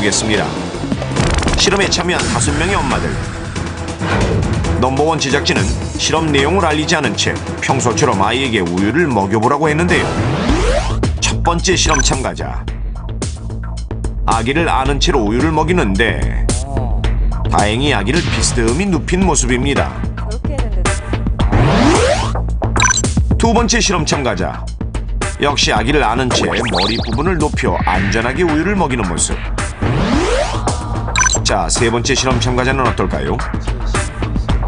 살펴보겠습니다. 실험에 참여한 5명의 엄마들. 넘버원 제작진은 실험 내용을 알리지 않은 채 평소처럼 아이에게 우유를 먹여보라고 했는데요. 첫 번째 실험 참가자. 아기를 아는 채로 우유를 먹이는데 다행히 아기를 비스듬히 눕힌 모습입니다. 두 번째 실험 참가자. 역시 아기를 아는 채 머리 부분을 높여 안전하게 우유를 먹이는 모습. 자, 세 번째 실험 참가자는 어떨까요?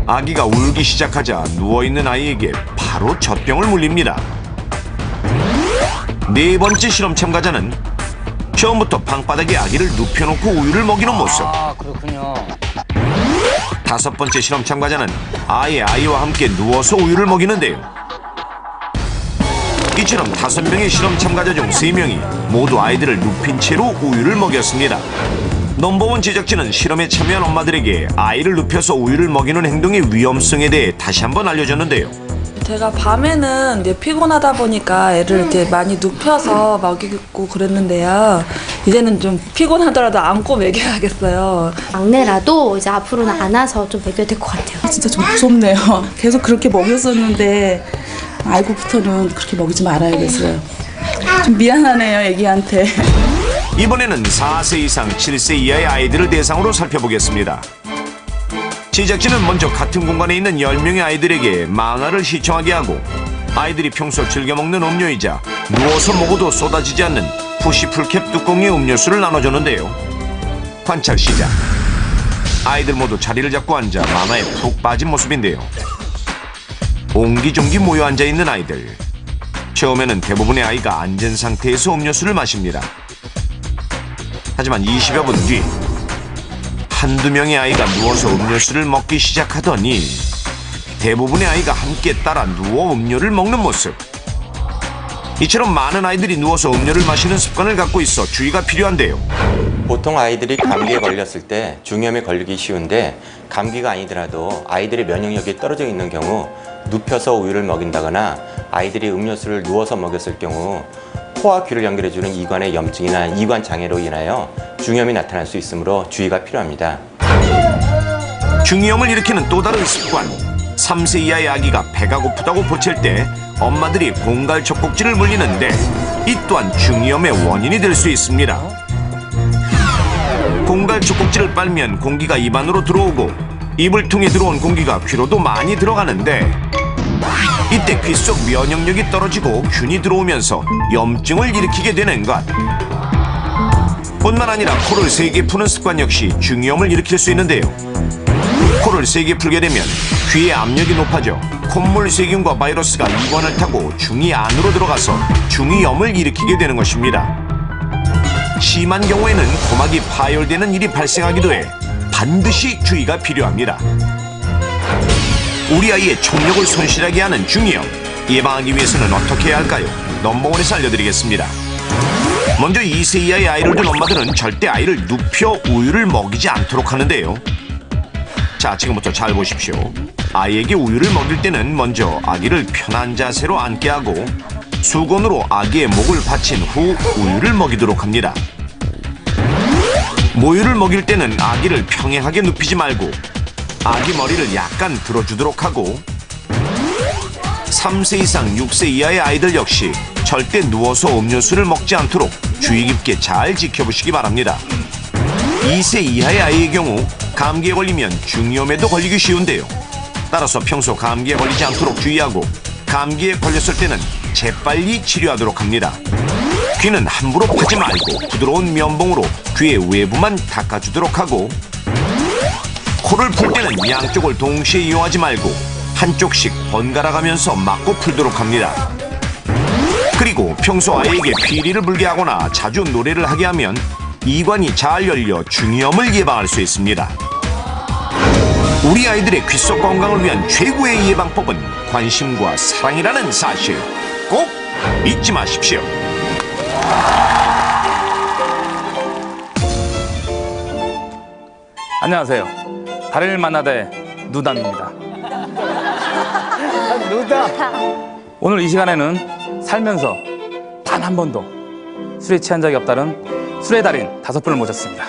아기가 울기 시작하자 누워있는 아이에게 바로 젖병을 물립니다. 네 번째 실험 참가자는 처음부터 방바닥에 아기를 눕혀놓고 우유를 먹이는 모습. 아, 그렇군요. 다섯 번째 실험 참가자는 아예 아이와 함께 누워서 우유를 먹이는데요. 이처럼 5명의 실험 참가자 중 3명이 모두 아이들을 눕힌 채로 우유를 먹였습니다. 넘버원 제작진은 실험에 참여한 엄마들에게 아이를 눕혀서 우유를 먹이는 행동의 위험성에 대해 다시 한번 알려줬는데요. 제가 밤에는 이제 피곤하다 보니까 애를 이렇게 많이 눕혀서 먹이고 그랬는데요. 이제는 좀 피곤하더라도 안고 먹여야겠어요. 막내라도 이제 앞으로는 안아서 좀 먹여야 될 것 같아요. 진짜 좀 무섭네요. 계속 그렇게 먹였었는데 알고부터는 그렇게 먹이지 말아야겠어요. 좀 미안하네요, 애기한테. 이번에는 4세 이상 7세 이하의 아이들을 대상으로 살펴보겠습니다. 제작진은 먼저 같은 공간에 있는 10명의 아이들에게 만화를 시청하게 하고 아이들이 평소 즐겨 먹는 음료이자 누워서 먹어도 쏟아지지 않는 푸시풀캡 뚜껑의 음료수를 나눠줬는데요. 관찰 시작. 아이들 모두 자리를 잡고 앉아 만화에 푹 빠진 모습인데요. 옹기종기 모여 앉아있는 아이들. 처음에는 대부분의 아이가 앉은 상태에서 음료수를 마십니다. 하지만 20여 분 뒤 한두 명의 아이가 누워서 음료수를 먹기 시작하더니 대부분의 아이가 함께 따라 누워 음료를 먹는 모습. 이처럼 많은 아이들이 누워서 음료를 마시는 습관을 갖고 있어 주의가 필요한데요. 보통 아이들이 감기에 걸렸을 때 중염에 걸리기 쉬운데 감기가 아니더라도 아이들의 면역력이 떨어져 있는 경우 눕혀서 우유를 먹인다거나 아이들이 음료수를 누워서 먹였을 경우 코와 귀를 연결해주는 이관의 염증이나 이관 장애로 인하여 중염이 나타날 수 있으므로 주의가 필요합니다. 중이염을 일으키는 또 다른 습관. 3세 이하의 아기가 배가 고프다고 보챌 때 엄마들이 공갈 젖꼭지를 물리는데 이 또한 중이염의 원인이 될 수 있습니다. 공갈 젖꼭지를 빨면 공기가 입 안으로 들어오고 입을 통해 들어온 공기가 귀로도 많이 들어가는데 이때 귀 속 면역력이 떨어지고 균이 들어오면서 염증을 일으키게 되는 것. 뿐만 아니라 코를 세게 푸는 습관 역시 중이염을 일으킬 수 있는데요. 코를 세게 풀게 되면 귀의 압력이 높아져 콧물 세균과 바이러스가 이관을 타고 중이 안으로 들어가서 중이염을 일으키게 되는 것입니다. 심한 경우에는 고막이 파열되는 일이 발생하기도 해 반드시 주의가 필요합니다. 우리 아이의 청력을 손실하게 하는 중이염, 예방하기 위해서는 어떻게 해야 할까요? 넘버원에서 알려드리겠습니다. 먼저 2세 이하의 아이를 둔 엄마들은 절대 아이를 눕혀 우유를 먹이지 않도록 하는데요. 자, 지금부터 잘 보십시오. 아이에게 우유를 먹일 때는 먼저 아기를 편한 자세로 앉게 하고 수건으로 아기의 목을 받친 후 우유를 먹이도록 합니다. 모유를 먹일 때는 아기를 평행하게 눕히지 말고 아기 머리를 약간 들어주도록 하고 3세 이상 6세 이하의 아이들 역시 절대 누워서 음료수를 먹지 않도록 주의 깊게 잘 지켜보시기 바랍니다. 2세 이하의 아이의 경우 감기에 걸리면 중이염에도 걸리기 쉬운데요. 따라서 평소 감기에 걸리지 않도록 주의하고 감기에 걸렸을 때는 재빨리 치료하도록 합니다. 귀는 함부로 파지 말고 부드러운 면봉으로 귀의 외부만 닦아주도록 하고 코를 풀 때는 양쪽을 동시에 이용하지 말고 한쪽씩 번갈아 가면서 막고 풀도록 합니다. 그리고 평소 아이에게 피리를 불게 하거나 자주 노래를 하게 하면 이관이 잘 열려 중이염을 예방할 수 있습니다. 우리 아이들의 귀 속 건강을 위한 최고의 예방법은 관심과 사랑이라는 사실 꼭 잊지 마십시오. 안녕하세요. 달인을 만나대 누담입니다. 누담. 오늘 이 시간에는 살면서 단 한 번도 술에 취한 적이 없다는 술의 달인 5분을 모셨습니다.